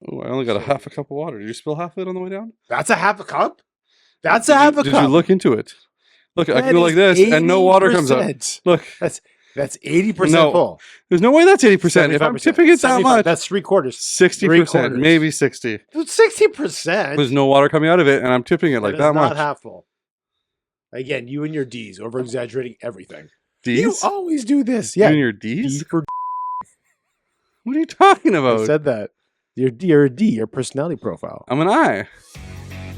Oh, I only got a half a cup of water. Did you spill half of it on the way down? That's a half a cup? That's a half a cup. Did you look into it? Look, I can go like this and no water comes out. Look. That's 80% full. There's no way that's 80%. If I'm tipping it that much. That's 3/4. 60%, maybe 60. 60%? There's no water coming out of it and I'm tipping it like that much. Not half full. Again, you and your D's, over-exaggerating everything. D's? You always do this. Yeah. You and your D's? D for what are you talking about? I said that. You're a D, your personality profile. I'm an I.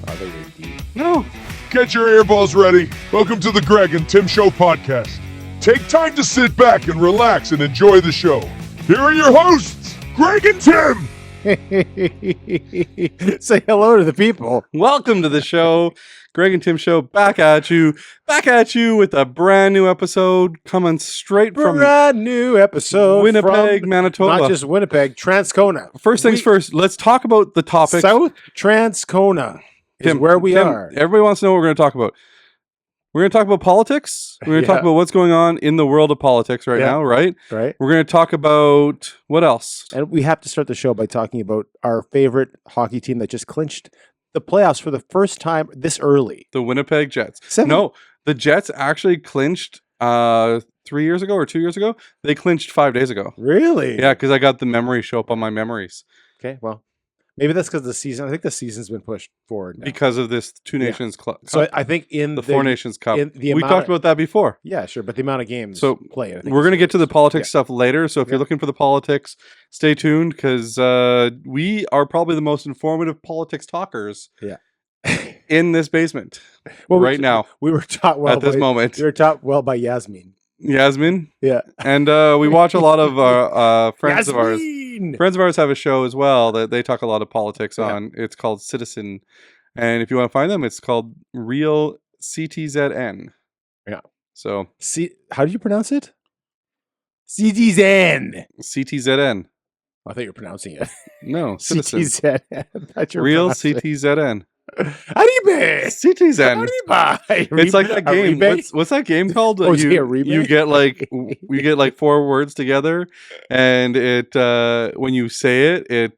Oh, you're a D. No. Get your earballs ready. Welcome to the Greg and Tim Show podcast. Take time to sit back and relax and enjoy the show. Here are your hosts, Greg and Tim. Say hello to the people. Welcome to the show. Greg and Tim Show back at you with a brand new episode coming straight from brand new episode Winnipeg, Manitoba. Not just Winnipeg, Transcona. First things first, let's talk about the topic. South Transcona is where we are. Everybody wants to know what we're going to talk about. We're going to talk about politics. We're going to talk about what's going on in the world of politics right now, right? Right. We're going to talk about what else? And we have to start the show by talking about our favorite hockey team that just clinched the playoffs for the first time this early. The Winnipeg Jets. No, the Jets actually clinched 3 years ago or 2 years ago. They clinched 5 days ago. Really? Yeah, because I got the memory show up on my memories. Okay, well, maybe that's because the season. I think the season's been pushed forward now. Because of this Two Nations Cup. So I think in the Four Nations Cup. We talked about that before. Yeah, sure. But the amount of games played. I think we're going to get to the politics stuff later. So if you're looking for the politics, stay tuned because we are probably the most informative politics talkers in this basement now. We were taught well at this moment. We were taught well by Yasmin. Yasmin? Yeah. And we watch a lot of friends of ours. Friends of ours have a show as well that they talk a lot of politics on. It's called Citizen. And if you want to find them, it's called Real CTZN. Yeah. So. How do you pronounce it? CTZN. CTZN. I thought you were pronouncing it. No, Citizen. CTZN. Real CTZN. Arriba! Citizen. Arriba! It's like that game. What's that game called? You get like 4 words together, and it when you say it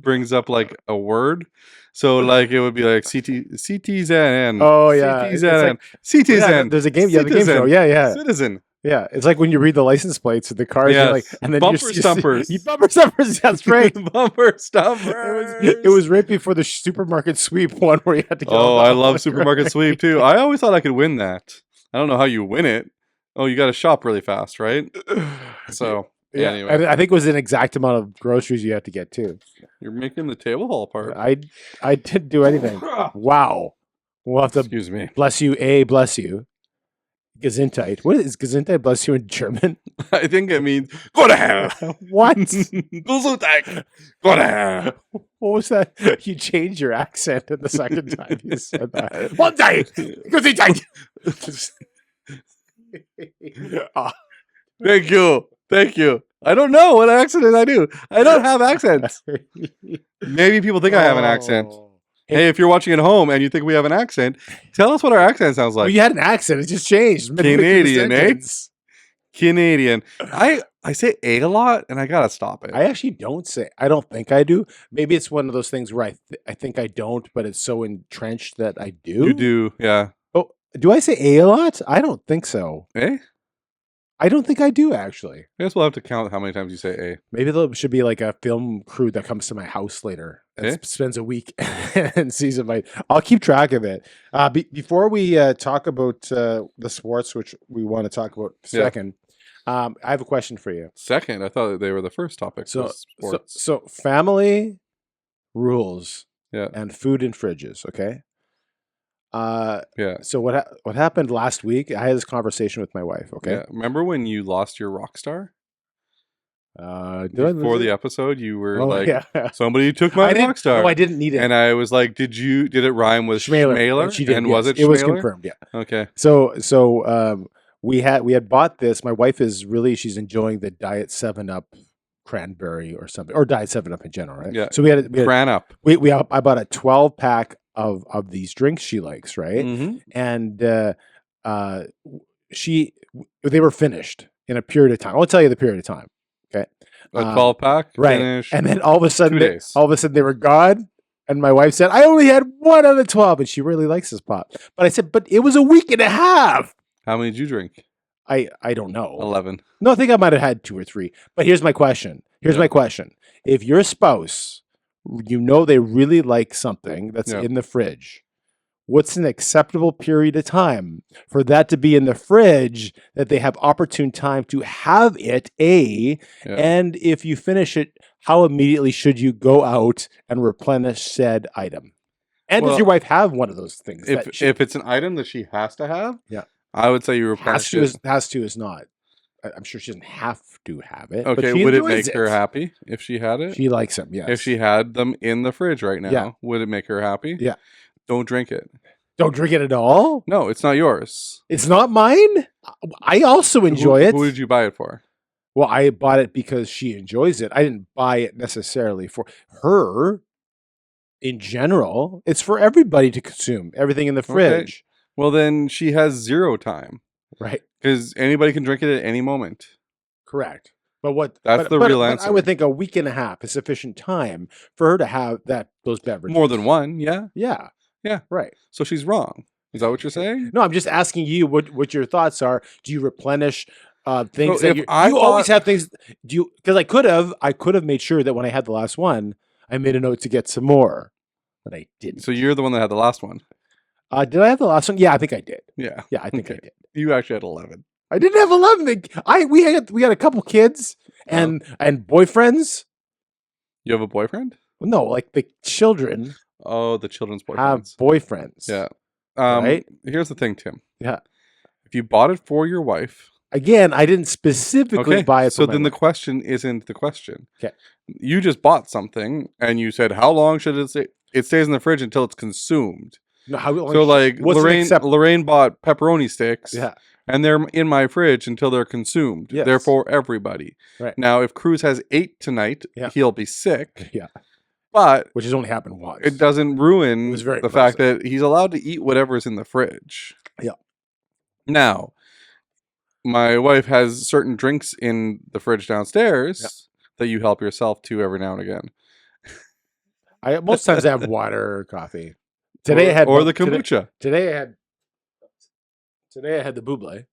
brings up like a word. So like it would be like CTZN. Oh yeah, CTZN. CTZN. There's a game. Yeah, the game show. Yeah. Citizen. Yeah, it's like when you read the license plates of the cars, you're like, and then bumper stumpers. Bumper stumpers, that's right. Bumper stumpers. It was right before the supermarket sweep one where you had to go. Oh, I love supermarket sweep too. I always thought I could win that. I don't know how you win it. Oh, you got to shop really fast, right? So anyway, I think it was an exact amount of groceries you had to get too. You're making the table fall apart. I didn't do anything. Wow. We'll have to. Excuse me. Bless you. Bless you. Gesundheit. What is Gesundheit? Bless you in German. I think it means go to hell. What? Gesundheit. Go to hell. What was that? You changed your accent in the second time you said that. One day. Gesundheit. Thank you. I don't know what accent I do. I don't have accents. Maybe people think I have an accent. Hey, if you're watching at home and you think we have an accent, tell us what our accent sounds like. Well, you had an accent. It just changed. Canadian, eh? Canadian. I say a lot, and I got to stop it. I actually don't say. I don't think I do. Maybe it's one of those things where I think I don't, but it's so entrenched that I do. You do, yeah. Oh, do I say a lot? I don't think so. Eh? I don't think I do, actually. I guess we'll have to count how many times you say a. Maybe there should be like a film crew that comes to my house later and spends a week and sees it. I'll keep track of it. Before we talk about the sports, which we want to talk about second, I have a question for you. Second? I thought they were the first topic. So family rules and food in fridges, okay? So what happened last week? I had this conversation with my wife. Okay. Yeah. Remember when you lost your rock star? Before the episode, you were somebody took my rock star. No, I didn't need it. And I was like, did it rhyme with Schmaler? And she did. And was it Schmaler? It was confirmed. Yeah. Okay. So we had bought this. My wife she's enjoying the Diet 7-Up cranberry or something, or Diet 7-Up in general, right? Yeah. So we had Cran Up. I bought a 12-pack of these drinks she likes, right? Mm-hmm. And they were finished in a period of time. I'll tell you the period of time. Okay. A 12-pack, right. finish. And then all of a sudden, 2 days. they were gone. And my wife said, I only had 1 out of 12, and she really likes this pop. But I said, but it was a week and a half. How many did you drink? I don't know. 11. No, I think I might have had 2 or 3. But here's my question. My question. If your spouse, they really like something that's in the fridge, what's an acceptable period of time for that to be in the fridge that they have opportune time to have it, and if you finish it, how immediately should you go out and replenish said item? And does your wife have one of those things? If it's an item that she has to have, I would say you replenish Has to is not. I'm sure she doesn't have to have it. Okay, but would it make her happy if she had it? She likes them, yes. If she had them in the fridge right now, would it make her happy? Yeah. Don't drink it. Don't drink it at all? No, it's not yours. It's not mine? I also enjoy it. Who did you buy it for? Well, I bought it because she enjoys it. I didn't buy it necessarily for her. In general, it's for everybody to consume. Everything in the fridge. Okay. Well, then she has 0 time. Right. Because anybody can drink it at any moment. Correct. But That's the real answer. I would think a week and a half is sufficient time for her to have those beverages. More than 1, yeah. Yeah. Yeah. Right. So she's wrong. Is that what you're saying? No, I'm just asking you what your thoughts are. Do you replenish things? So you always have things. Do you? Because I could have made sure that when I had the last one, I made a note to get some more, but I didn't. So you're the one that had the last one. Did I have the last one? Yeah, I think I did. Yeah. Yeah, I think I did. You actually had 11. I didn't have 11. We had a couple kids and boyfriends. You have a boyfriend? No, like the children. Oh, the children's boyfriends. Have boyfriends. Yeah. Right? Here's the thing, Tim. Yeah. If you bought it for your wife. Again, I didn't specifically buy it for so then the question isn't the question. Okay. You just bought something and you said, how long should it stay? It stays in the fridge until it's consumed. No, how long? So like Lorraine bought pepperoni sticks. Yeah. And they're in my fridge until they're consumed. Yes. They're for everybody. Right. Now, if Cruz has 8 tonight, he'll be sick. Yeah. But which has only happened once. It doesn't ruin the fact that he's allowed to eat whatever's in the fridge. Yeah. Now, my wife has certain drinks in the fridge downstairs that you help yourself to every now and again. Most times I have water or coffee. Today I had the kombucha. Today I had the buble.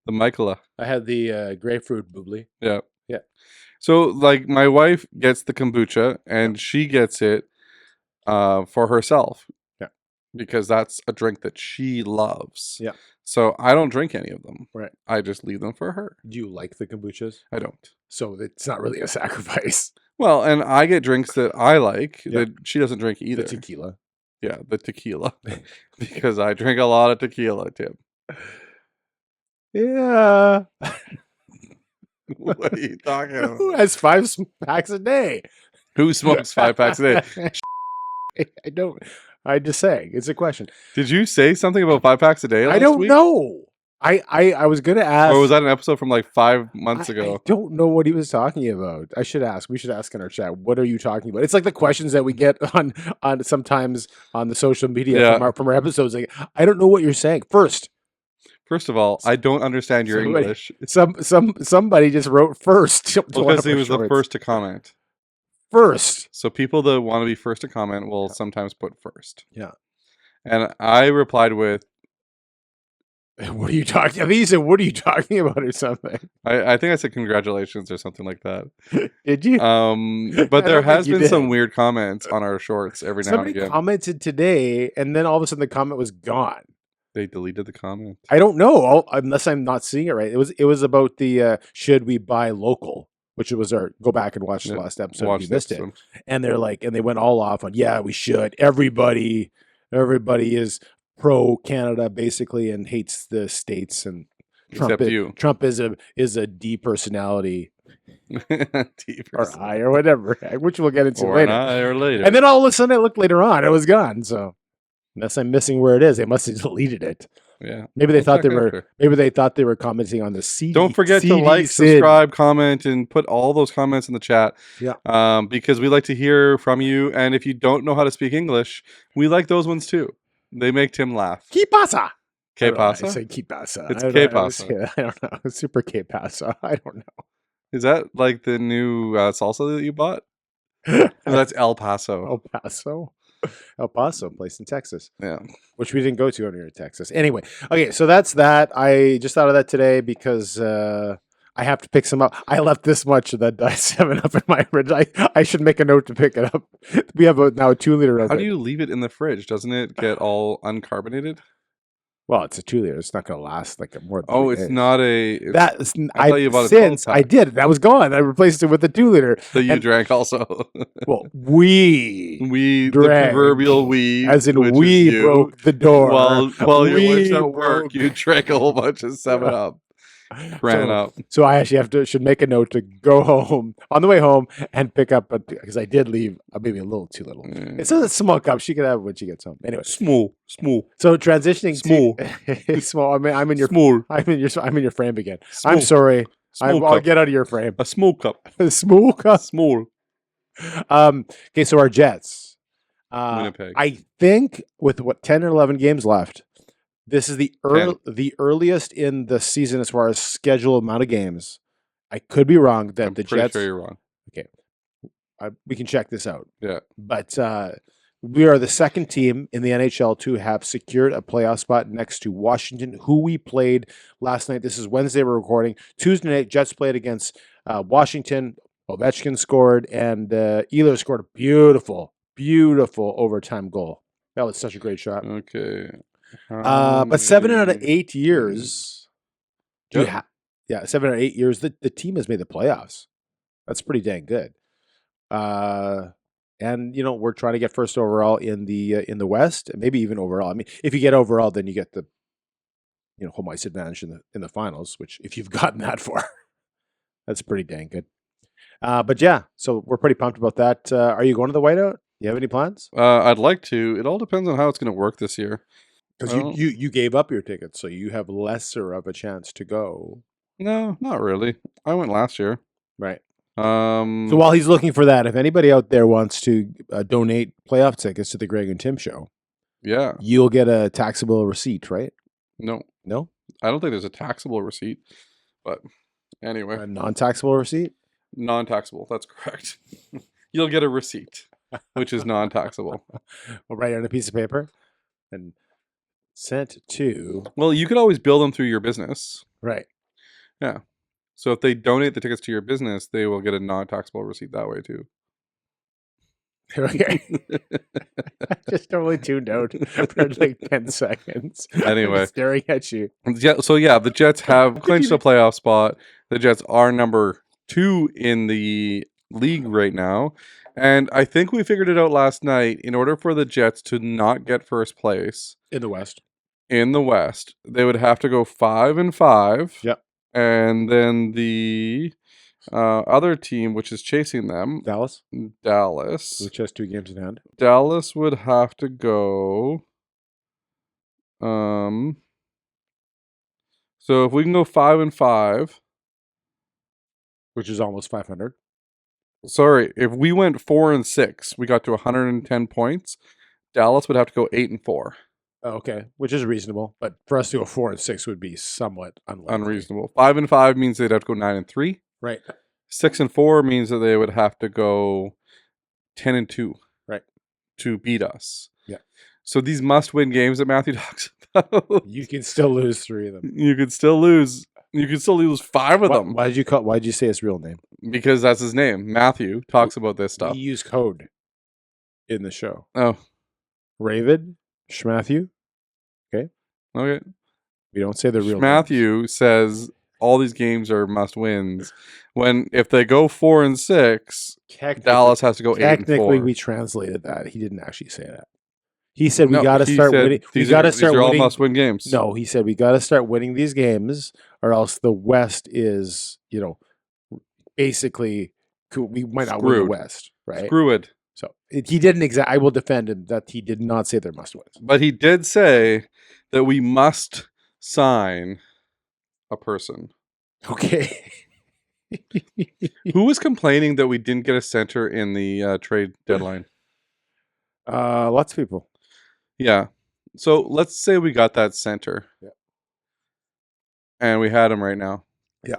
The Michaela. I had the grapefruit buble. Yeah. Yeah. So, like, my wife gets the kombucha, and she gets it for herself. Yeah. Because that's a drink that she loves. Yeah. So, I don't drink any of them. Right. I just leave them for her. Do you like the kombuchas? I don't. So, it's not really a sacrifice. Well, and I get drinks that I like that she doesn't drink either. The tequila. Yeah, the tequila. Because I drink a lot of tequila, Tim. Yeah. What are you talking about? Who has 5 packs a day? Who smokes 5 packs a day? I don't. I'm just saying. It's a question. Did you say something about 5 packs a day last I don't week? know. I was going to ask. Or was that an episode from like 5 months ago? I don't know what he was talking about. I should ask. We should ask in our chat. What are you talking about? It's like the questions that we get on sometimes on the social media from our episodes. Like, I don't know what you're saying. First of all, I don't understand your English. Somebody just wrote first. Because he was the first to comment. First. So people that want to be first to comment will sometimes put first. Yeah. And I replied with, what are you talking? I think you said, what are you talking about or something? I think I said congratulations or something like that. Did you? But there has been some weird comments on our shorts every now and again. Somebody commented today and then all of a sudden the comment was gone. They deleted the comment. I don't know, unless I'm not seeing it right. It was about the should we buy local, which was our go back and watch the last episode if you missed it. And they're like, and they went all off on we should. Everybody is pro Canada basically and hates the states and Trump. Trump is a D personality. Or I or whatever, which we'll get into later. And then all of a sudden I looked later on, it was gone. So unless I'm missing where it is, they must have deleted it. Yeah. Maybe they thought they were commenting on the CD. Don't forget to like, subscribe, comment, and put all those comments in the chat. Yeah. Because we like to hear from you. And if you don't know how to speak English, we like those ones too. They make Tim laugh. ¿Qué pasa? ¿Qué pasa? I say ¿qué pasa? It's ¿qué pasa? I don't know. Super ¿qué pasa? I don't know. Is that like the new salsa that you bought? No, that's El Paso. El Paso, place in Texas. Yeah. Which we didn't go to when we were in Texas. Anyway, okay, so that's that. I just thought of that today because I have to pick some up. I left this much of that Diet 7-Up in my fridge. I should make a note to pick it up. We have now a 2-liter of it. How do you leave it in the fridge? Doesn't it get all uncarbonated? Well, it's a 2-liter. It's not going to last like more than 3 Oh, it's days. not a... That I thought you bought a since 12-pack. I did. That was gone. I replaced it with a 2-liter. That you drank also. Well, we the drank, proverbial we. as in we broke the door. While your wife's at work, you drank a whole bunch of 7-Up. Ran up. So I actually should make a note to go home on the way home and pick up because I did leave maybe a little too little. It's a small cup. She could have when she gets home. Anyway, small. So transitioning small, small. I'm in your small. I'm in your frame again. Small. I'm sorry. Small I'll cup. get out of your frame. A small cup. A small cup. Small. Okay, so our Jets. Winnipeg. I think with 10 or 11 games left, this is the earliest in the season as far as schedule amount of games. I could be wrong that I'm the pretty Jets. sure you're wrong. Okay, we can check this out. Yeah, but we are the second team in the NHL to have secured a playoff spot next to Washington, who we played last night. This is Wednesday. We're recording. Tuesday night, Jets played against Washington. Ovechkin scored, and Ehlers scored a beautiful overtime goal. That was such a great shot. Okay. But 7 out of 8 years, 7 out of 8 years, the team has made the playoffs. That's pretty dang good. And we're trying to get first overall in the West, and maybe even overall. I mean, if you get overall, then you get the home ice advantage in the finals. Which, if you've gotten that far, that's pretty dang good. But yeah, so we're pretty pumped about that. Are you going to the Whiteout? You have any plans? I'd like to. It all depends on how it's going to work this year. Because you gave up your tickets, so you have lesser of a chance to go. No, not really. I went last year. Right. So while he's looking for that, if anybody out there wants to donate playoff tickets to the Greg and Tim show, yeah, you'll get a taxable receipt, right? No, I don't think there's a taxable receipt. But anyway, a non-taxable receipt. Non-taxable. That's correct. You'll get a receipt, which is non-taxable. We'll write it on a piece of paper and sent to. Well, you could always bill them through your business. Right. Yeah. So if they donate the tickets to your business, they will get a non-taxable receipt that way too. Okay. I just totally tuned out for like 10 seconds. Anyway. Staring at you. Yeah. So yeah, the Jets have clinched a playoff spot. The Jets are number 2 in the league right now. And I think we figured it out last night. In order for the Jets to not get first place in the West, they would have to go 5-5. Yep. And then the other team, which is chasing them, Dallas, which has 2 games in hand. Dallas would have to go. So if we can go 5-5, which is almost 500. Sorry, if we went 4-6, we got to 110 points. Dallas would have to go 8-4. Okay, which is reasonable, but for us to go 4-6 would be somewhat unreasonable. 5-5 means they'd have to go 9-3. Right. 6-4 means that they would have to go 10-2. Right. To beat us. Yeah. So these must-win games that Matthew talks about. You can still lose 3 of them. You could still lose. You could still lose 5 of them. Why did you say his real name? Because that's his name. Matthew talks about this stuff. We use code in the show. Oh. Ravid Schmatthew. Okay. We don't say the real Matthew says all these games are must wins. When if they go 4-6, Dallas has to go 8-4. Technically, we translated that. He didn't actually say that. He said we got to start winning. These are all must win games. No, he said we got to start winning these games, or else the West is, basically we might not win the West, right? Screw it. So he didn't I will defend him that he did not say they're must wins, but he did say that we must sign a person. Okay. Who was complaining that we didn't get a center in the trade deadline? Lots of people. Yeah. So let's say we got that center. Yeah. And we had him right now. Yeah.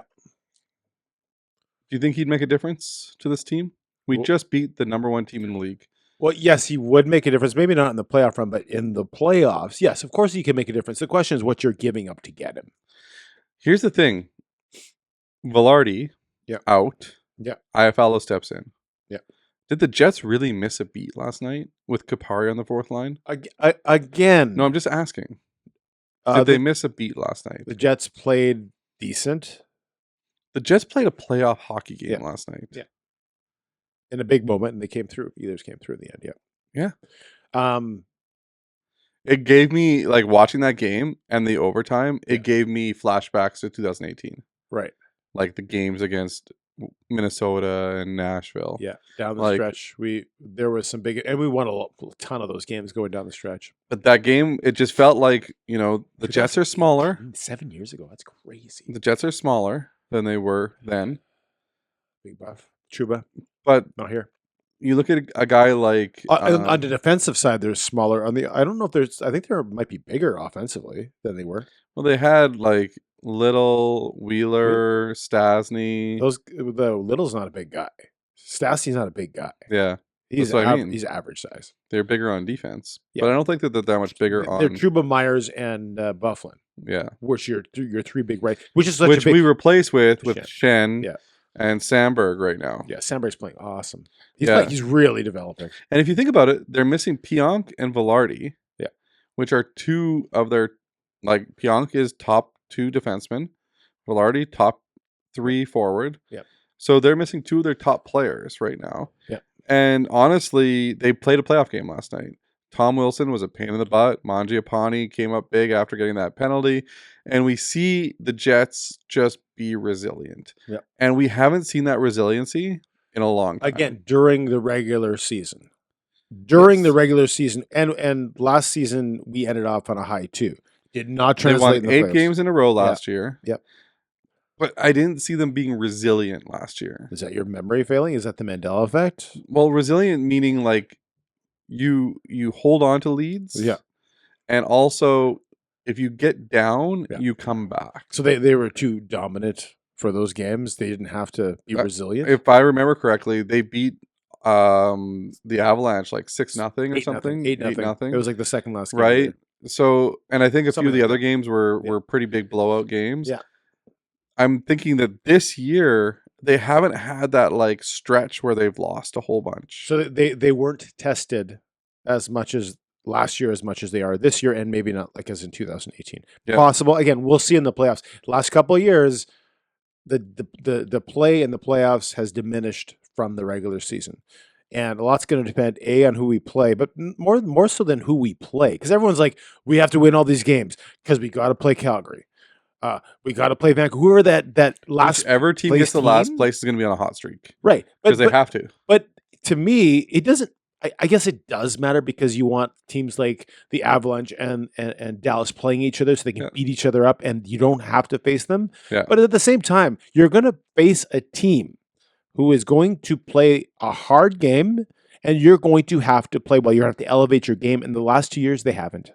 Do you think he'd make a difference to this team? We just beat the number 1 team in the league. Well, yes, he would make a difference. Maybe not in the playoff run, but in the playoffs, yes, of course he can make a difference. The question is what you're giving up to get him. Here's the thing. Velarde out. Yeah. Iafallo steps in. Yeah. Did the Jets really miss a beat last night with Kapari on the 4th line? Again. No, I'm just asking. Did they miss a beat last night? The Jets played decent. The Jets played a playoff hockey game last night. Yeah. In a big moment, and they came through. Either came through in the end. Yeah. It gave me, like, watching that game and the overtime, it gave me flashbacks to 2018. Right. Like the games against Minnesota and Nashville. Yeah. Down the stretch. There was some big, and we won a ton of those games going down the stretch. But that game, it just felt like, the Jets are smaller. 7 years ago. That's crazy. The Jets are smaller than they were then. Big buff. Chuba. But not here. You look at a guy like on the defensive side, they're smaller. I don't know if I think they might be bigger offensively than they were. Well, they had like Little, Wheeler, Stasny. Little's not a big guy. Stasny's not a big guy. Yeah, he's he's average size. They're bigger on defense, but I don't think that they're that much bigger on. They're Trouba, Myers, and Bufflin. Yeah, which your 3 big right, which is we replace with Shen. Yeah. And Sandberg right now. Yeah, Sandberg's playing awesome. He's really developing. And if you think about it, they're missing Pionk and Velarde. Yeah. Which are 2 of their, like, Pionk is top 2 defensemen. Velarde, top 3 forward. Yeah. So they're missing 2 of their top players right now. Yeah. And honestly, they played a playoff game last night. Tom Wilson was a pain in the butt. Mangiapane came up big after getting that penalty. And we see the Jets just be resilient. Yeah. And we haven't seen that resiliency in a long time. Again, during the regular season. The regular season. And last season, we ended off on a high too. Did not translate in the 8 playoffs. games in a row last year. Yep. But I didn't see them being resilient last year. Is that your memory failing? Is that the Mandela effect? Well, resilient meaning like you hold on to leads. Yeah. And also, if you get down, you come back. So they were too dominant for those games. They didn't have to be resilient. If I remember correctly, they beat the Avalanche like 6-0 or something. 8-0. It was like the second last game. Right. So, and I think a few of the other games were pretty big blowout games. Yeah. I'm thinking that this year they haven't had that like stretch where they've lost a whole bunch. So they weren't tested as much as last year, as much as they are this year, and maybe not like as in 2018. Yeah. Possible. Again, we'll see in the playoffs. Last couple of years, the play in the playoffs has diminished from the regular season. And a lot's going to depend, on who we play, but more so than who we play. Because everyone's like, we have to win all these games because we got to play Calgary. We got to play Vancouver. That last Whichever team gets the last place is going to be on a hot streak. Right. Because they have to. But to me, it doesn't. I guess it does matter because you want teams like the Avalanche and Dallas playing each other so they can beat each other up and you don't have to face them. Yeah. But at the same time, you're going to face a team who is going to play a hard game and you're going to have to play well. You're going to have to elevate your game. In the last 2 years, they haven't.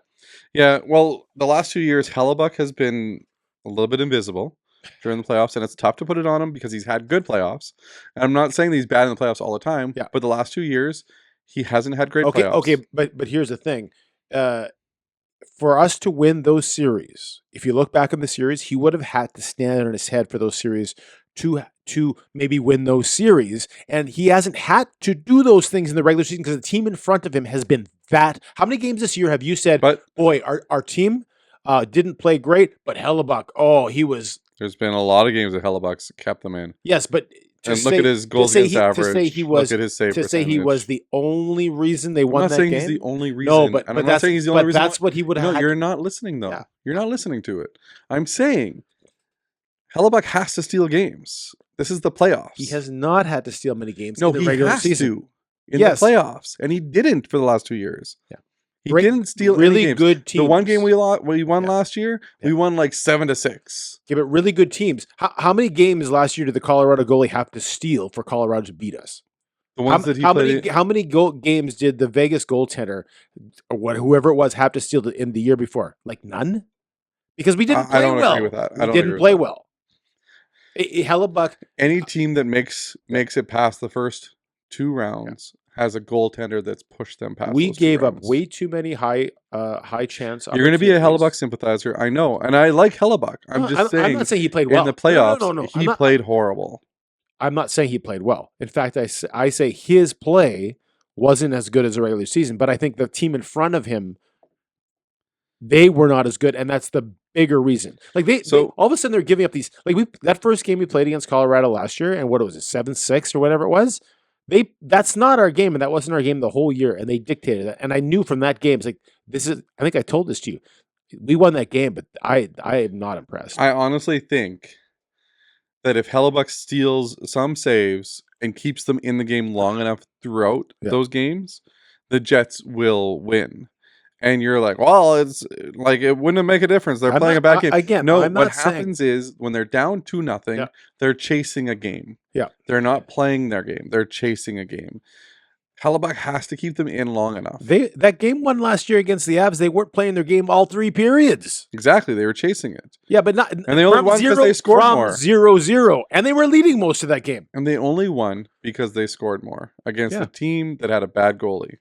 Yeah, well, the last 2 years, Hellebuyck has been a little bit invisible during the playoffs, and it's tough to put it on him because he's had good playoffs. And I'm not saying that he's bad in the playoffs all the time, but the last 2 years, he hasn't had great playoffs. Okay, but here's the thing. For us to win those series, if you look back on the series, he would have had to stand on his head for those series to maybe win those series. And he hasn't had to do those things in the regular season because the team in front of him has been that. How many games this year have you said, boy, our team didn't play great, but Hellebuyck, he was... There's been a lot of games that Hellebuyck's kept them in. Yes, but... look at his goals against average. To say he was, look at his save to say he was the only reason they won that game. I'm not saying he's the only reason. No, but I'm not saying he's the only reason. That's what he would have. No, you're not listening though. Yeah. You're not listening to it. I'm saying Hellebuyck has to steal games. This is the playoffs. He has not had to steal many games. No, in the he regular has season. to in the playoffs, and he didn't for the last 2 years. Yeah. He didn't steal really any games. Good teams. The one game we won last year, we won like 7-6. Yeah, but really good teams. How many games last year did the Colorado goalie have to steal for Colorado to beat us? The ones that he played. How many games did the Vegas goaltender, or whoever it was, have to steal in the year before? Like none, because we didn't play well. I don't agree with that. We didn't play well. Hellebuyck. Any team that makes it past the first 2 rounds has a goaltender that's pushed them past. We those 2 gave up rounds. way too many high chance. You're going to be a Hellebuyck sympathizer, I know, and I like Hellebuyck. I'm saying. I'm not saying he played well In the playoffs. No. He played horrible. I'm not saying he played well. In fact, I say his play wasn't as good as the regular season, but I think the team in front of him, they were not as good, and that's the bigger reason. Like they all of a sudden they're giving up these. Like that first game we played against Colorado last year, and what was it, 7-6 or whatever it was. That's not our game, and that wasn't our game the whole year, and they dictated that. And I knew from that game, it's like this is. I think I told this to you. We won that game, but I am not impressed. I honestly think that if Hellebuyck steals some saves and keeps them in the game long enough throughout those games, the Jets will win. And you're like, well, it's like it wouldn't make a difference. They're playing a bad game. Again, no, what happens is when they're down 2-0, they're chasing a game. Yeah. They're not playing their game. They're chasing a game. Hellebuyck has to keep them in long enough. That game won last year against the Avs. They weren't playing their game all 3 periods. Exactly. They were chasing it. Yeah, but not. And they only won because they scored more. 0-0. And they were leading most of that game. And they only won because they scored more against a team that had a bad goalie.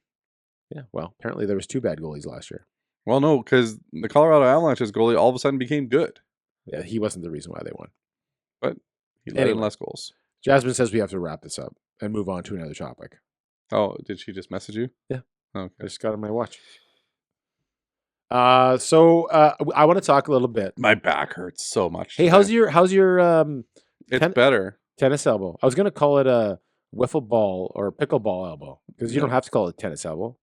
Yeah, well, apparently there was 2 bad goalies last year. Well, no, because the Colorado Avalanche's goalie all of a sudden became good. Yeah, he wasn't the reason why they won. But he let in less goals. Jasmine says we have to wrap this up and move on to another topic. Oh, did she just message you? Yeah. Okay. I just got on my watch. So I want to talk a little bit. My back hurts so much. Hey, today. how's your it's better. Tennis elbow? I was going to call it a wiffle ball or pickleball elbow because you don't have to call it tennis elbow.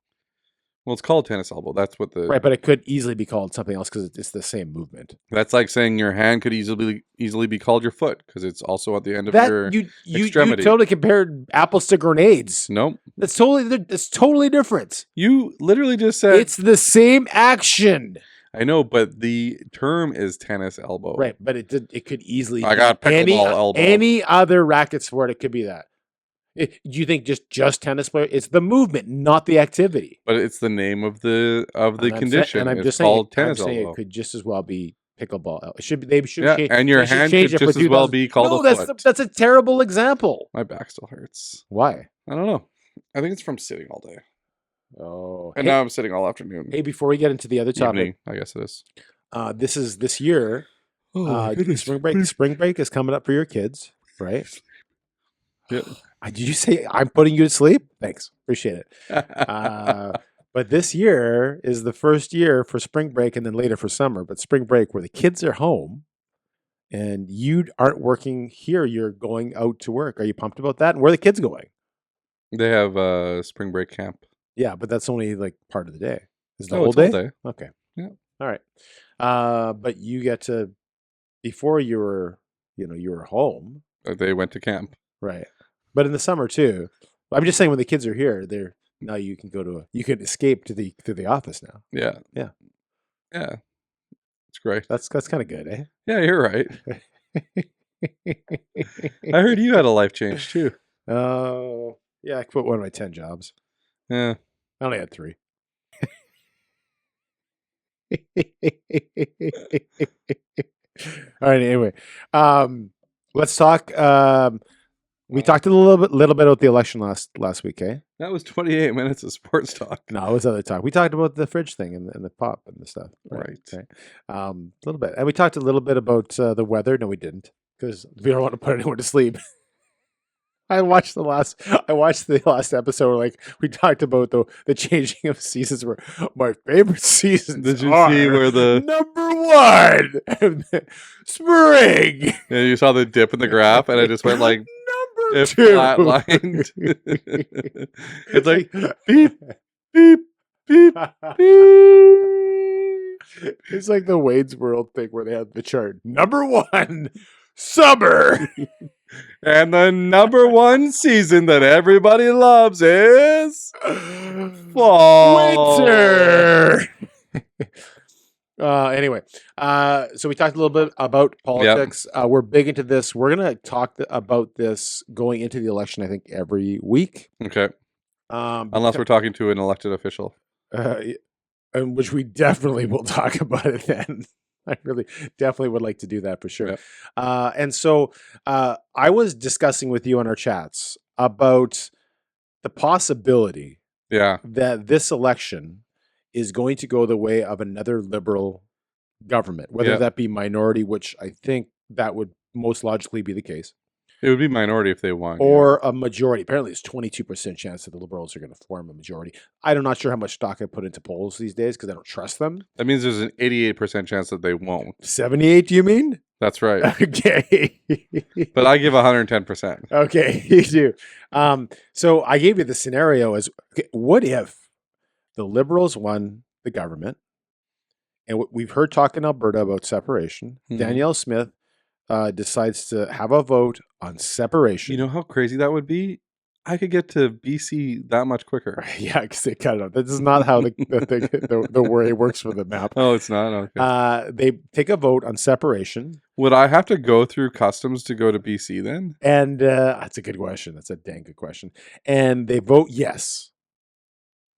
Well, it's called tennis elbow. That's what the right, but it could easily be called something else because it's the same movement. That's like saying your hand could easily be called your foot because it's also at the end of your extremity. You totally compared apples to grenades. Nope, that's totally different. You literally just said it's the same action. I know, but the term is tennis elbow. Right, but it could easily. I got pickleball elbow. Any other racket sport, it could be that. Do you think just tennis player? It's the movement, not the activity. But it's the name of the condition. And I'm just called saying, tennis elbow. It could just as well be pickleball. It should. They should. Yeah, change, and your hand could just as well be called a foot. That's a terrible example. My back still hurts. Why? I don't know. I think it's from sitting all day. Oh, and now I'm sitting all afternoon. Hey, before we get into the other topic, evening, I guess it is. This year. Spring break is coming up for your kids, right? Yeah. Did you say I'm putting you to sleep? Thanks. Appreciate it. But this year is the first year for spring break and then later for summer. But spring break where the kids are home and you aren't working here. You're going out to work. Are you pumped about that? And where are the kids going? They have a spring break camp. Yeah, but that's only like part of the day. Is the whole day? Okay. Yeah. All right. But you get to, before you were home. They went to camp. Right. But in the summer too. I'm just saying when the kids are here, now you can you can escape to the office now. Yeah. Yeah. Yeah. It's great. That's kind of good, eh? Yeah, you're right. I heard you had a life change too. Oh, yeah, I quit one of my 10 jobs. Yeah. I only had 3. All right, anyway. Let's talk we talked a little bit about the election last week, eh? That was 28 minutes of sports talk. No, it was other talk. We talked about the fridge thing and the pop and the stuff. Right. A little bit. And we talked a little bit about the weather. No, we didn't, because we don't want to put anyone to sleep. I watched the last episode. Like we talked about the changing of seasons. Were my favorite seasons. Did you see where the number 1 spring? Yeah, you saw the dip in the graph, and I just went like number 2 flatlined. It's like beep beep beep beep. It's like the Wayne's World thing where they have the chart. Number 1, summer. And the number 1 season that everybody loves is fall. Winter. Anyway, so we talked a little bit about politics. Yep. We're big into this. We're going to talk about this going into the election, I think, every week. Okay. Unless we're talking to an elected official. And which we definitely will talk about it then. I really definitely would like to do that for sure. Yeah. And so I was discussing with you on our chats about the possibility that this election is going to go the way of another Liberal government, whether that be minority, which I think that would most logically be the case. It would be minority if they won. Or a majority. Apparently, it's 22% chance that the Liberals are going to form a majority. I'm not sure how much stock I put into polls these days because I don't trust them. That means there's an 88% chance that they won't. 78, do you mean? That's right. Okay. But I give 110%. Okay, you do. So I gave you the scenario as, okay, what if the Liberals won the government? And we've heard talk in Alberta about separation. Mm-hmm. Danielle Smith decides to have a vote on separation. You know how crazy that would be? I could get to BC that much quicker. Yeah, because they cut it off. This is not how the way works for the map. Oh, it's not? Okay. They take a vote on separation. Would I have to go through customs to go to BC then? And that's a good question. That's a dang good question. And they vote yes.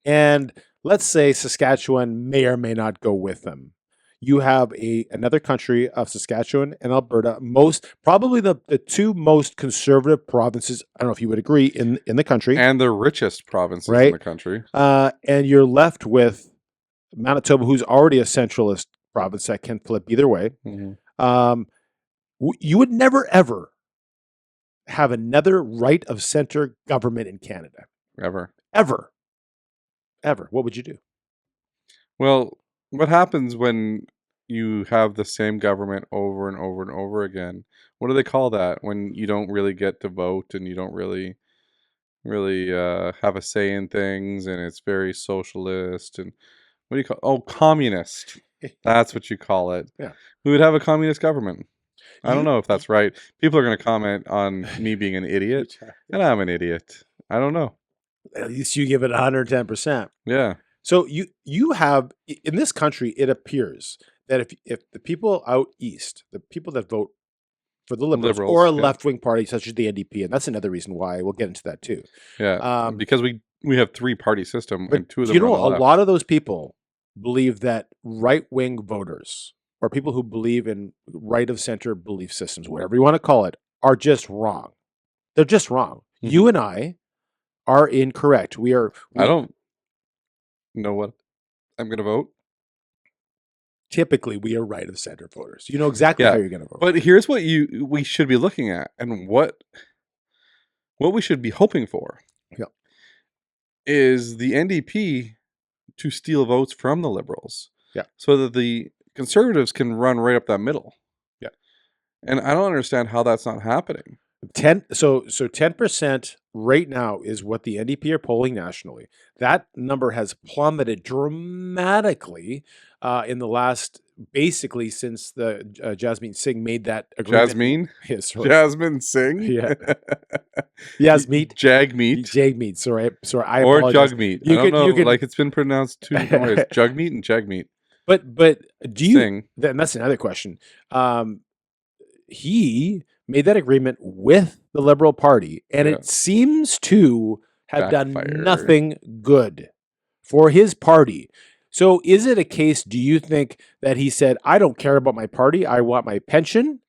And let's say Saskatchewan may or may not go with them. You have another country of Saskatchewan and Alberta, probably the two most conservative provinces, I don't know if you would agree, in the country. And the richest provinces in the country. And you're left with Manitoba, who's already a centralist province that can flip either way. Mm-hmm. You would never, ever have another right of center government in Canada. Ever. What would you do? Well, what happens when you have the same government over and over and over again? What do they call that? When you don't really get to vote and you don't really have a say in things, and it's very socialist, and what do you call it? Oh, communist. That's what you call it. Yeah. We would have a communist government. I don't know if that's right. People are going to comment on me being an idiot, and I'm an idiot. I don't know. At least you give it 110%. Yeah. So you have, in this country, it appears that if the people out east, the people that vote for the Liberals or a left-wing party such as the NDP, and that's another reason why, we'll get into that too. Yeah, because we have three-party system, and two of them a lot of those people believe that right-wing voters, or people who believe in right-of-center belief systems, whatever you want to call it, are just wrong. They're just wrong. Mm-hmm. You and I are incorrect. I don't know what I'm going to vote. Typically, we are right of center voters. You know exactly how you're going to vote. But here's what we should be looking at, and what we should be hoping for. Yeah. Is the NDP to steal votes from the Liberals. Yeah. So that the Conservatives can run right up that middle. Yeah. And I don't understand how that's not happening. 10% right now is what the NDP are polling nationally. That number has plummeted dramatically in the last, basically since the Jagmeet Singh made that agreement. Jasmine? Yes. Jasmine Singh? Yeah. Jagmeet. Jagmeet. Sorry. I or apologize. Jagmeet. I don't know. Like it's been pronounced two different ways. Jagmeet and Jagmeet. But do you? Singh. And that's another question. He made that agreement with the Liberal Party, and it seems to have done nothing good for his party. So is it a case, do you think, that he said, I don't care about my party, I want my pension,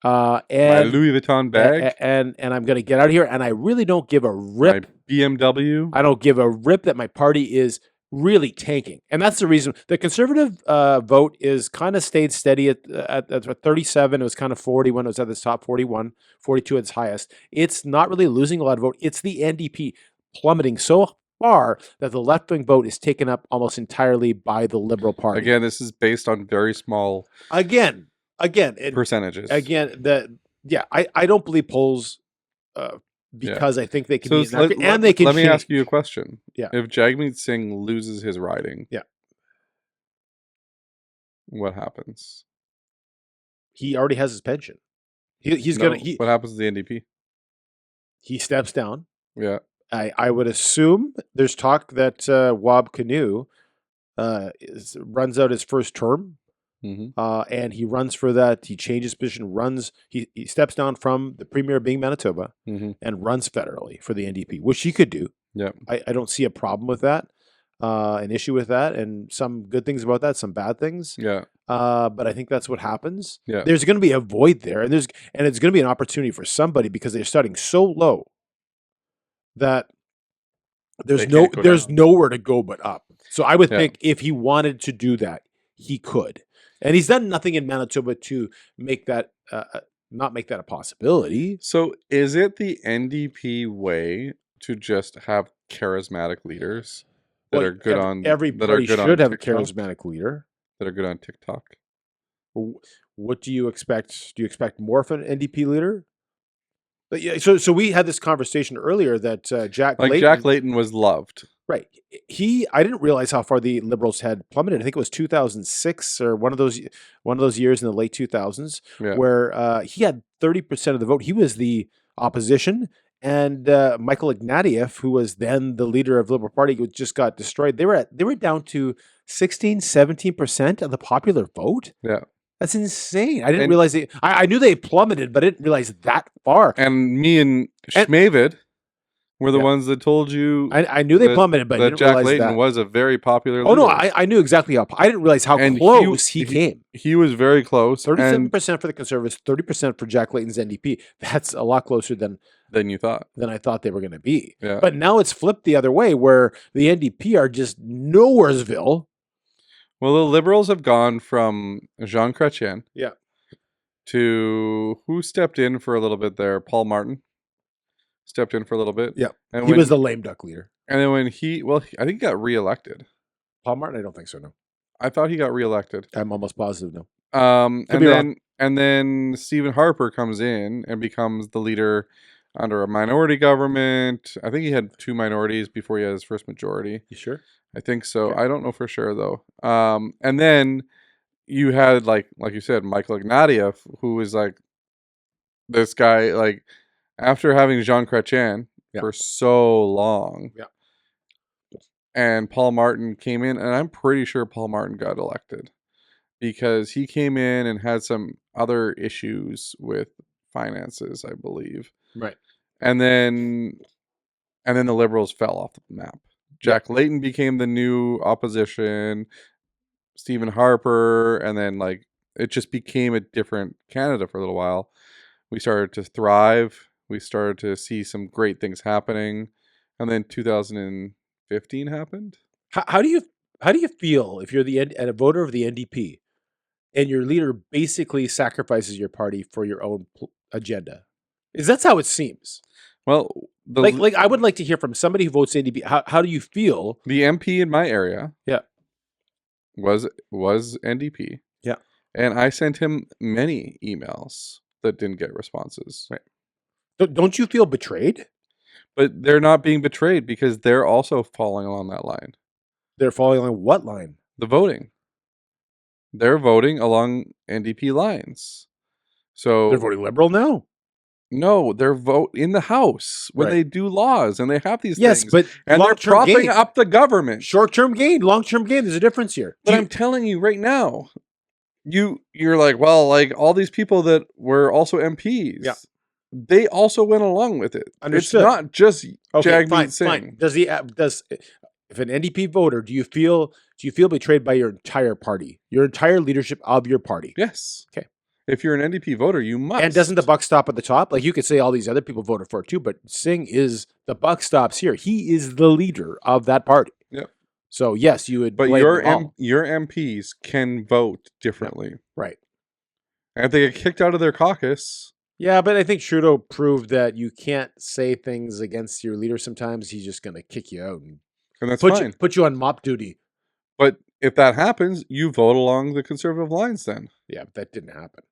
and my Louis Vuitton bag, and I'm going to get out of here, and I really don't give a rip. My BMW. I don't give a rip that my party is really tanking. And that's the reason the Conservative vote is kind of stayed steady at 37. It was kind of 40 when it was at the top, 41, 42 at its highest. It's not really losing a lot of vote. It's the NDP plummeting so far that the left-wing vote is taken up almost entirely by the Liberal Party. Again, this is based on very small percentages. I don't believe polls because I think they can be inaccurate, and they can Let me change. ask you a question. Yeah. If Jagmeet Singh loses his riding, what happens? He already has his pension. What happens to the NDP? He steps down. Yeah. I would assume there's talk that Wab Kinew runs out his first term. Mm-hmm. And he runs for that. He changes position, he steps down from the premier being Manitoba and runs federally for the NDP, which he could do. Yeah, I don't see a problem with that, an issue with that, and some good things about that, some bad things. Yeah. But I think that's what happens. Yeah. There's going to be a void there, and it's going to be an opportunity for somebody because they're starting so low that there's nowhere to go but up. So I would think if he wanted to do that, he could, and he's done nothing in Manitoba to make that not make that a possibility. So is it the NDP way to just have charismatic leaders that are good on everybody should have a charismatic leader that are good on TikTok? What do you expect? Do you expect more from an NDP leader? But yeah, so we had this conversation earlier that Jack Layton was loved. Right. I didn't realize how far the Liberals had plummeted. I think it was 2006 or one of those years in the late 2000s where he had 30% of the vote. He was the opposition, and Michael Ignatieff, who was then the leader of the Liberal Party, who just got destroyed. They were down to 16-17% of the popular vote. Yeah. That's insane. I didn't realize I knew they plummeted, but I didn't realize that far. And me and Schmavid were the ones that told you. I knew they plummeted, but I didn't Jack realize Layton that. was a very popular leader. Oh, no, I knew exactly how. I didn't realize how close he came. He was very close. 37% for the Conservatives, 30% for Jack Layton's NDP. That's a lot closer than you thought. Than I thought they were going to be. Yeah. But now it's flipped the other way, where the NDP are just nowheresville. Well, the Liberals have gone from Jean Chrétien. Yeah. To who stepped in for a little bit there? Paul Martin stepped in for a little bit. Yeah. And he was the lame duck leader. And then when I think he got reelected. Paul Martin? I don't think so, no. I thought he got reelected. I'm almost positive, no. And then Stephen Harper comes in and becomes the leader under a minority government. I think he had 2 minorities before he had his first majority. You sure? I think so. Okay. I don't know for sure though. And then you had like you said, Michael Ignatieff, who was like this guy, like after having Jean Chrétien for so long. Yeah. And Paul Martin came in, and I'm pretty sure Paul Martin got elected because he came in and had some other issues with finances, I believe. Right. And then the Liberals fell off the map. Jack Layton became the new opposition. Stephen Harper, and then it just became a different Canada for a little while. We started to thrive. We started to see some great things happening, and then 2015 happened. How do you feel if you're a voter of the NDP, and your leader basically sacrifices your party for your own agenda? Is that's how it seems? Well, I would like to hear from somebody who votes NDP. How do you feel? The MP in my area, was NDP. Yeah. And I sent him many emails that didn't get responses. Right. Don't you feel betrayed? But they're not being betrayed because they're also falling along that line. They're falling along what line? The voting. They're voting along NDP lines. So they're voting Liberal now? No, they're vote in the House when they do laws and they have these things. But and they're propping up the government. Short-term gain, long-term gain. There's a difference here. But I'm telling you right now, you're like, well, like all these people that were also MPs, they also went along with it. Understood. It's not just Jagmeet Singh. Fine. Does if an NDP voter, do you feel betrayed by your entire party, your entire leadership of your party? Yes. Okay. If you're an NDP voter, you must. And doesn't the buck stop at the top? Like you could say all these other people voted for it too, but Singh is the buck stops here. He is the leader of that party. Yep. So yes, you would. But your MPs can vote differently, right? And if they get kicked out of their caucus, yeah. But I think Trudeau proved that you can't say things against your leader. Sometimes he's just going to kick you out and that's fine. Put you on mop duty. But if that happens, you vote along the Conservative lines. Then yeah, but that didn't happen.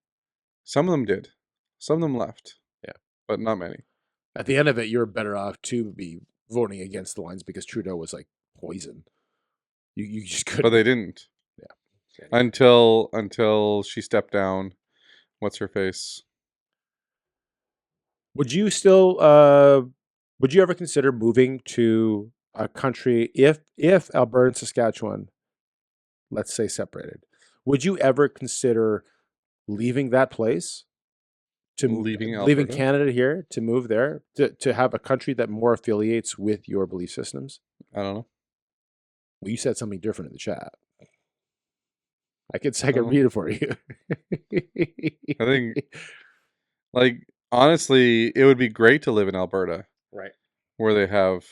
Some of them did. Some of them left. Yeah. But not many. At the end of it, you're better off to be voting against the lines because Trudeau was like poison. You just couldn't. But they didn't. Yeah. Until she stepped down. What's her face? Would you ever consider moving to a country if Alberta and Saskatchewan, let's say, separated? Would you ever consider leaving that place leaving Canada here to move there to have a country that more affiliates with your belief systems? I don't know. Well, you said something different in the chat. I could read it for you. I think, like, honestly, it would be great to live in Alberta, right, where they have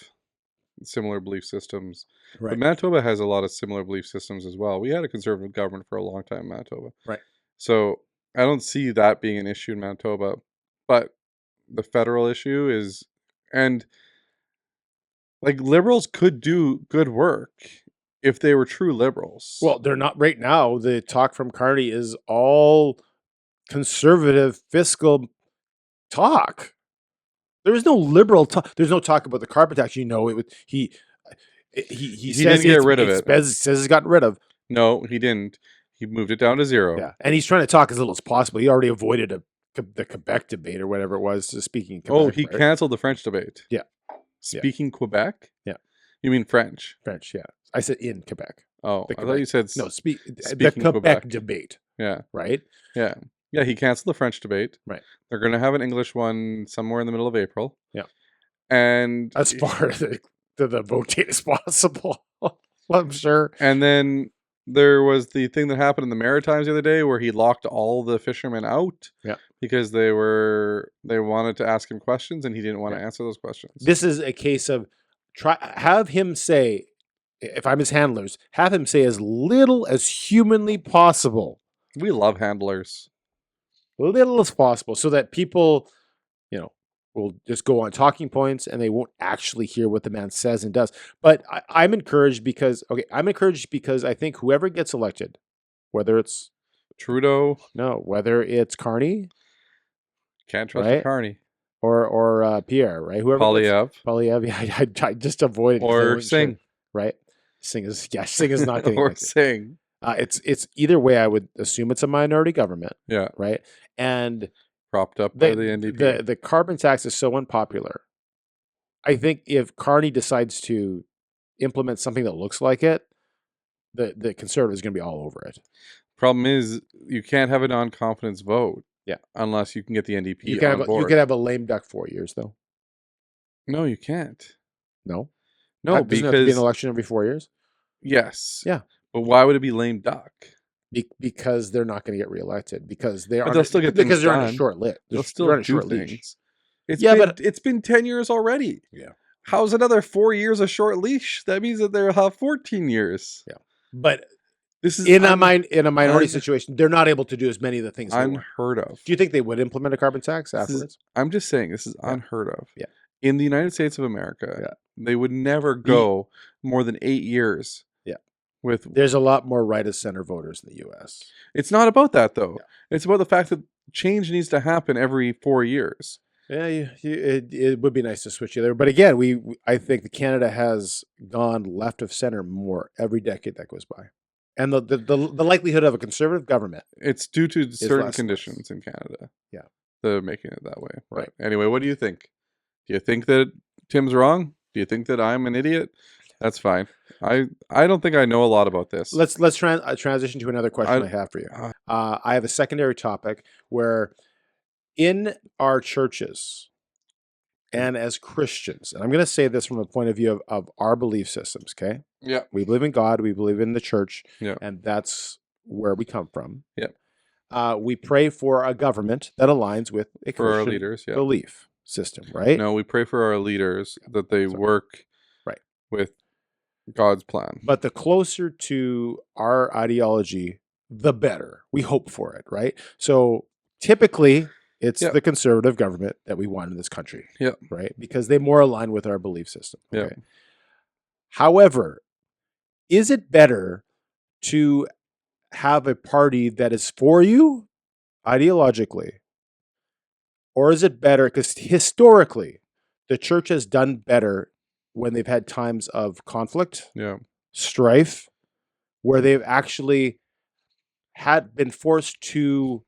similar belief systems. right, But Manitoba has a lot of similar belief systems as well. We had a conservative government for a long time in Manitoba. right. So I don't see that being an issue in Manitoba. But the federal issue is, and like, liberals could do good work if they were true liberals. Well, they're not right now. The talk from Carney is all conservative fiscal talk. There is no liberal talk. There's no talk about the carbon tax. You know, he says didn't get rid of it. Says it's gotten rid of. No, he didn't. He moved it down to 0. Yeah, and he's trying to talk as little as possible. He already avoided the Quebec debate or whatever it was. Speaking Quebec, he canceled the French debate. Yeah. Speaking Quebec? Yeah. You mean French? French, yeah. I said in Quebec. Oh, I thought you said no. speaking the Quebec debate. Yeah. Right. Yeah. Yeah. He canceled the French debate. Right. They're going to have an English one somewhere in the middle of April. Yeah. And as far as the vote date as possible, I'm sure. And then there was the thing that happened in the Maritimes the other day where he locked all the fishermen out. Yeah. Because they wanted to ask him questions and he didn't want to answer those questions. This is a case of have him say, if I'm his handlers, have him say as little as humanly possible. We love handlers. Little as possible, so that people, will just go on talking points and they won't actually hear what the man says and does. But I'm encouraged because I think whoever gets elected, whether it's Trudeau, whether it's Carney, can't trust Carney, or Pierre, right? Whoever Polyev, yeah, I just avoided or Singh, right? Singh is not getting or elected. Singh. It's either way. I would assume it's a minority government. Yeah. Right. And propped up by the NDP. The carbon tax is so unpopular. I think if Carney decides to implement something that looks like it, the Conservatives are going to be all over it. Problem is, you can't have a non-confidence vote. Yeah. Unless you can get the NDP you can on board. You can have a lame duck 4 years, though. No, you can't. No, because doesn't have to be an election every 4 years. Yes. Yeah. But why would it be lame duck? Because they're not going to get reelected. Because they'll still get because they're done. on a short list. They'll still do things. It's been 10 years already. Yeah. How's another 4 years a short leash? That means that they'll have 14 years. Yeah. But this is in a minority situation, they're not able to do as many of the things unheard of. Do you think they would implement a carbon tax afterwards? I'm just saying this is unheard of. Yeah. In the United States of America, they would never go more than 8 years. Yeah. There's a lot more right of center voters in the U.S. It's not about that, though. Yeah. It's about the fact that change needs to happen every 4 years. Yeah, it would be nice to switch you there. But again, I think that Canada has gone left of center more every decade that goes by. And the likelihood of a conservative government. It's due to certain conditions in Canada. Yeah. They're making it that way. Right. But anyway, what do you think? Do you think that Tim's wrong? Do you think that I'm an idiot? That's fine. I don't think I know a lot about this. Let's transition to another question I have for you. I have a secondary topic where in our churches and as Christians, and I'm going to say this from the point of view of our belief systems, okay? Yeah. We believe in God. We believe in the church. Yeah. And that's where we come from. Yeah. We pray for a government that aligns with a Christian our leaders, belief system, right? No, we pray for our leaders that they work with God's plan. But the closer to our ideology, the better. We hope for it, right? So typically, it's the conservative government that we want in this country, right? Because they more align with our belief system. Okay? Yeah. However, is it better to have a party that is for you ideologically? Or is it better, because historically, the church has done better when they've had times of conflict, strife, where they've actually been forced to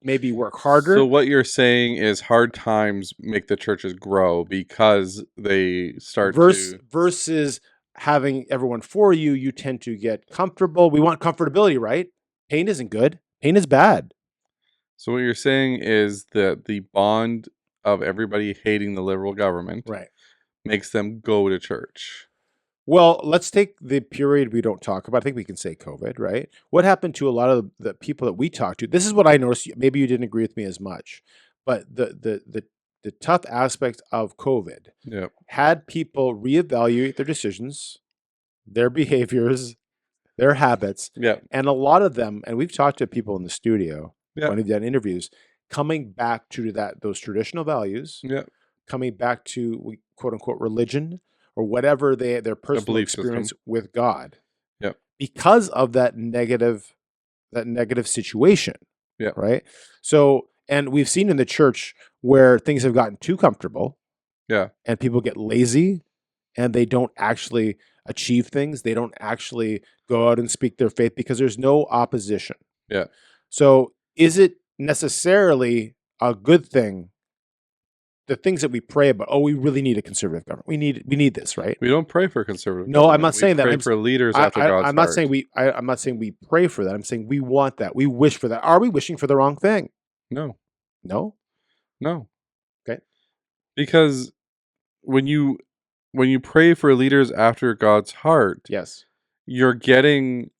maybe work harder. So what you're saying is hard times make the churches grow because they start versus having everyone for you, you tend to get comfortable. We want comfortability, right? Pain isn't good. Pain is bad. So what you're saying is that the bond of everybody hating the liberal government makes them go to church. Well, let's take the period we don't talk about. I think we can say COVID, right? What happened to a lot of the people that we talked to? This is what I noticed. Maybe you didn't agree with me as much, but the tough aspect of COVID had people reevaluate their decisions, their behaviors, their habits. And a lot of them, and we've talked to people in the studio when we've done interviews, coming back to those traditional values, coming back to quote unquote religion or whatever their personal experience with God. Because of that negative situation. Right. So, and we've seen in the church where things have gotten too comfortable. And people get lazy and they don't actually achieve things. They don't actually go out and speak their faith because there's no opposition. So is it necessarily a good thing? The things that we pray about, we really need a conservative government. We need this, right? We don't pray for conservative No, government. I'm not saying that. Pray for leaders after God's I'm not heart. saying I'm not saying we pray for that. I'm saying we want that. We wish for that. Are we wishing for the wrong thing? No. Okay. Because when you pray for leaders after God's heart, yes, you're getting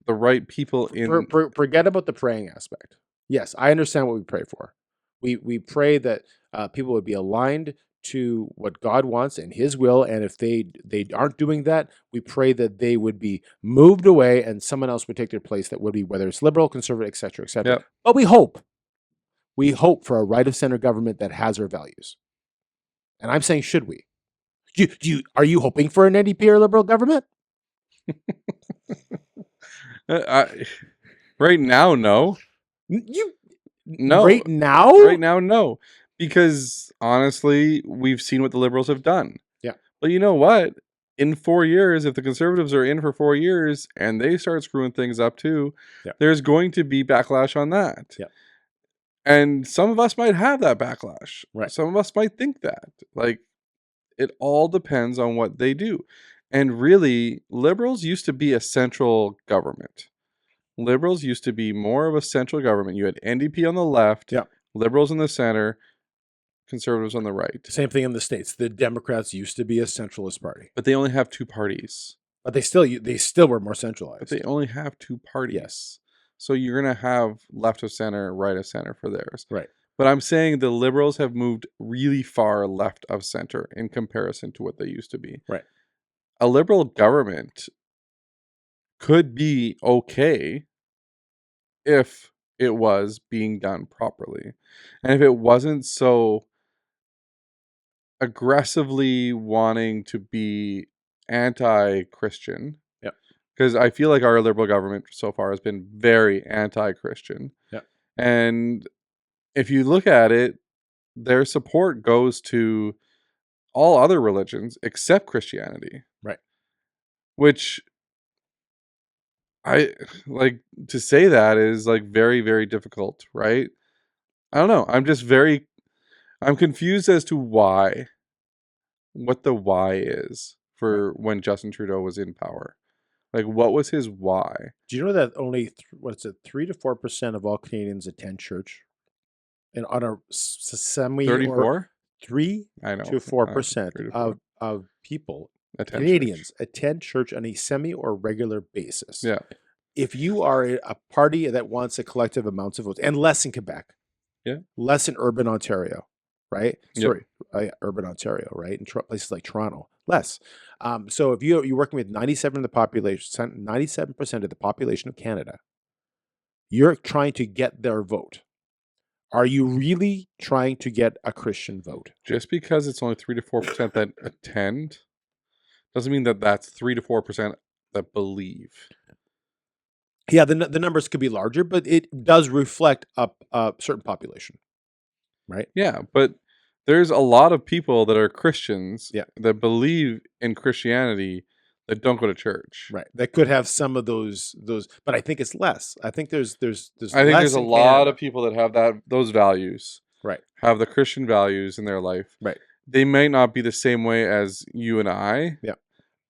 the right people in. Forget about the praying aspect. Yes, I understand what we pray for. We pray that people would be aligned to what God wants and His will, and if they aren't doing that, we pray that they would be moved away and someone else would take their place. That would be whether it's liberal, conservative, etc., etc. But we hope for a right of center government that has our values. And I'm saying, should we? Are you hoping for an NDP or liberal government? Right now, no. No. Right now? Right now, no. Because honestly, we've seen what the Liberals have done. But you know what? In 4 years, if the Conservatives are in for 4 years and they start screwing things up too, there's going to be backlash on that. And some of us might have that backlash. Some of us might think that. Like, it all depends on what they do. And really, Liberals used to be a central government. Liberals used to be more of a central government. You had NDP on the left, Liberals in the center, Conservatives on the right. Same thing in the States. The Democrats used to be a centralist party. But they only have two parties. But they still were more centralized. But they only have two parties. So you're going to have left of center, right of center for theirs. But I'm saying the Liberals have moved really far left of center in comparison to what they used to be. A liberal government could be okay if it was being done properly. And if it wasn't so aggressively wanting to be anti-Christian. Because I feel like our liberal government so far has been very anti-Christian. And if you look at it, their support goes to all other religions except Christianity. Which I like to say that is like very, very difficult, right? I don't know. I'm confused as to what the why is for when Justin Trudeau was in power. Like, what was his why? Do you know that only 3 to 4% of all Canadians attend church? And on a semi 34? 3 to 4% of people, Canadians, attend church on a semi or regular basis. If you are a party that wants a collective amounts of votes, and less in Quebec, less in urban Ontario, right? Urban Ontario, right? In places like Toronto, less. So if you're working with 97% of the population of Canada, you're trying to get their vote. Are you really trying to get a Christian vote? Just because it's only 3 to 4% that attend doesn't mean that that's 3 to 4% that believe. Yeah, the numbers could be larger, but it does reflect a certain population, right? Yeah, but there's a lot of people that are Christians that believe in Christianity that don't go to church. That could have some of those, but I think it's less. I think there's I think there's a lot of people that have those values. Have the Christian values in their life. They may not be the same way as you and I.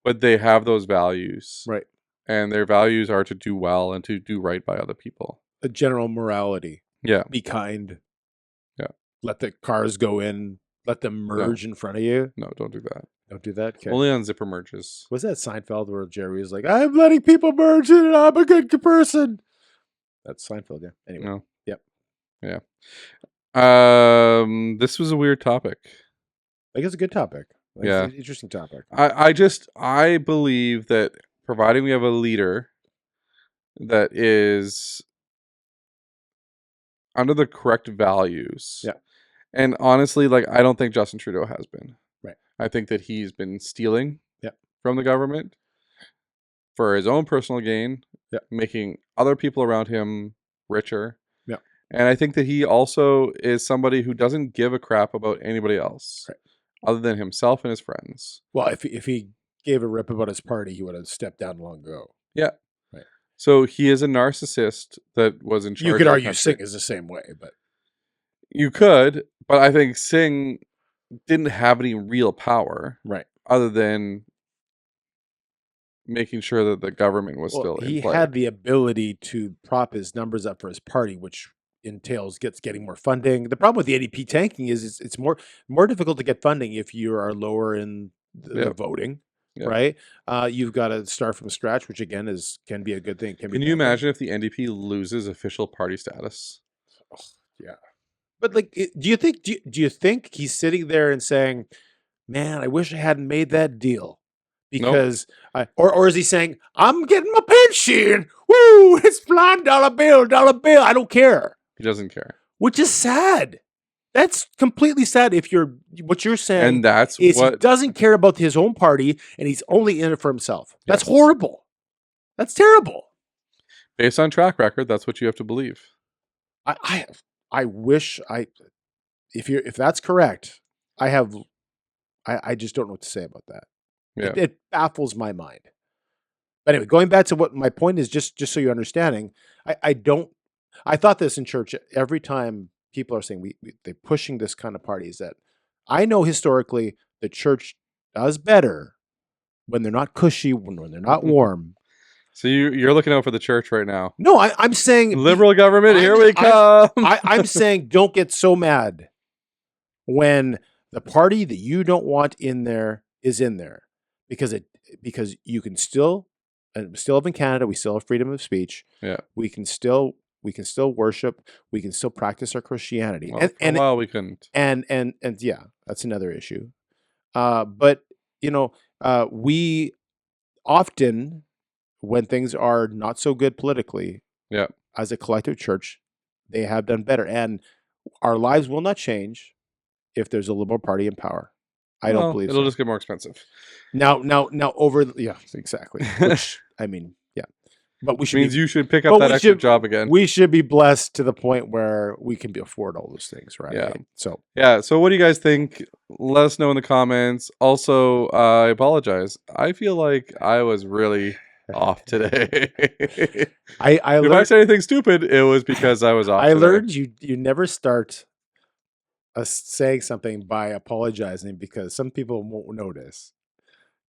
But they have those values. And their values are to do well and to do right by other people. A general morality. Be kind. Let the cars go in. Let them merge in front of you. No, don't do that. Don't do that. Okay. Only on zipper merges. Was that Seinfeld where Jerry was like, "I'm letting people merge and I'm a good person"? That's Seinfeld. Yeah. Anyway. No. Yep. Yeah. This was a weird topic. I think it's a good topic. Yeah. It's an interesting topic. I believe that providing we have a leader that is under the correct values. Yeah. And honestly, like, I don't think Justin Trudeau has been. Right. I think that he's been stealing from the government for his own personal gain, making other people around him richer. Yeah. And I think that he also is somebody who doesn't give a crap about anybody else other than himself and his friends. Well, if he gave a rip about his party, he would have stepped down long ago. Yeah. Right. So he is a narcissist that was in charge. You could argue Singh is the same way, but you could, but I think Singh didn't have any real power, right? Other than making sure that the government was still in play. He had the ability to prop his numbers up for his party, which entails getting more funding. The problem with the NDP tanking is it's more difficult to get funding if you are lower in the voting. Yep. Right, you've got to start from scratch, which again can be a good thing. Can you imagine if the NDP loses official party status? Oh, yeah, but like, do you think he's sitting there and saying, "Man, I wish I hadn't made that deal"? Because or is he saying, "I'm getting my pension. Woo! It's flying dollar bill. I don't care." He doesn't care, which is sad. That's completely sad. If what you're saying, and that's he doesn't care about his own party, and he's only in it for himself. That's horrible. That's terrible. Based on track record, that's what you have to believe. I wish if that's correct, I just don't know what to say about that. Yeah. It baffles my mind. But anyway, going back to what my point is, just so you're understanding, I thought this in church every time people are saying they're pushing this kind of parties, that I know historically the church does better when they're not cushy, when they're not warm. So you're looking out for the church right now. No, I'm saying liberal government. Here we come. I'm saying don't get so mad when the party that you don't want in there is in there, because you can still, and we still live in Canada, we still have freedom of speech. Yeah, we can still worship, we can still practice our Christianity. Well, and while we couldn't. And yeah, that's another issue. But we often, when things are not so good politically, as a collective church, they have done better. And our lives will not change if there's a Liberal Party in power. I don't believe it'll just get more expensive. Now exactly. Which, I mean, yeah. But you should pick up that extra job again. We should be blessed to the point where we can afford all those things, right? Yeah. So what do you guys think? Let us know in the comments. Also, I apologize. I feel like I was really off today. If I said anything stupid, it was because I was off. I learned you never start saying something by apologizing, because some people won't notice.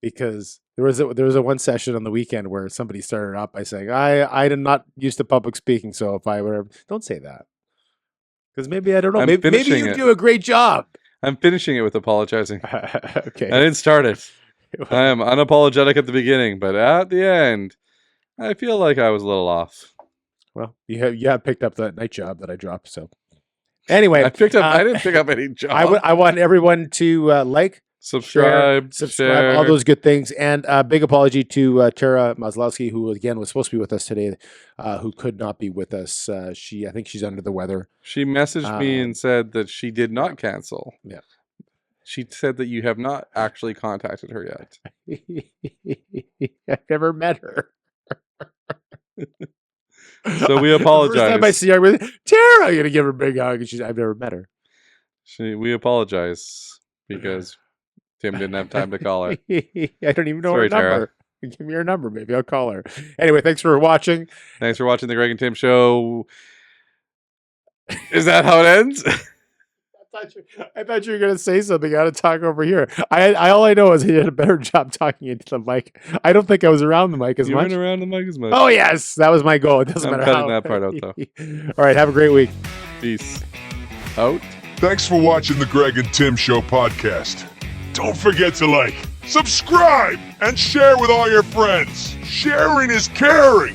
Because there was a one session on the weekend where somebody started out by saying, I am not used to public speaking, so if I were, don't say that. Because maybe, I don't know, maybe you do a great job. I'm finishing it with apologizing. Okay. I didn't start it. I am unapologetic at the beginning, but at the end, I feel like I was a little off. Well, you have picked up that night job that I dropped, so. Anyway. I didn't pick up any job. I want everyone to like, subscribe, share, all those good things. And big apology to Tara Maslowski, who again was supposed to be with us today, who could not be with us. I think she's under the weather. She messaged me and said that she did not cancel. Yeah. She said that you have not actually contacted her yet. I've never met her. So we apologize. The first time I see her with Tara, I'm going to give her a big hug. I've never met her. We apologize because Tim didn't have time to call her. I don't even know her number. Give me her number. Maybe I'll call her. Anyway, thanks for watching. Thanks for watching the Greg and Tim Show. Is that how it ends? I thought you were going to say something. I got to talk over here. All I know is he did a better job talking into the mic. I don't think I was around the mic as much. You weren't around the mic as much. Oh, yes. That was my goal. It doesn't matter how. I'm cutting that part out, though. All right. Have a great week. Peace out. Thanks for watching the Greg and Tim Show podcast. Don't forget to like, subscribe, and share with all your friends. Sharing is caring.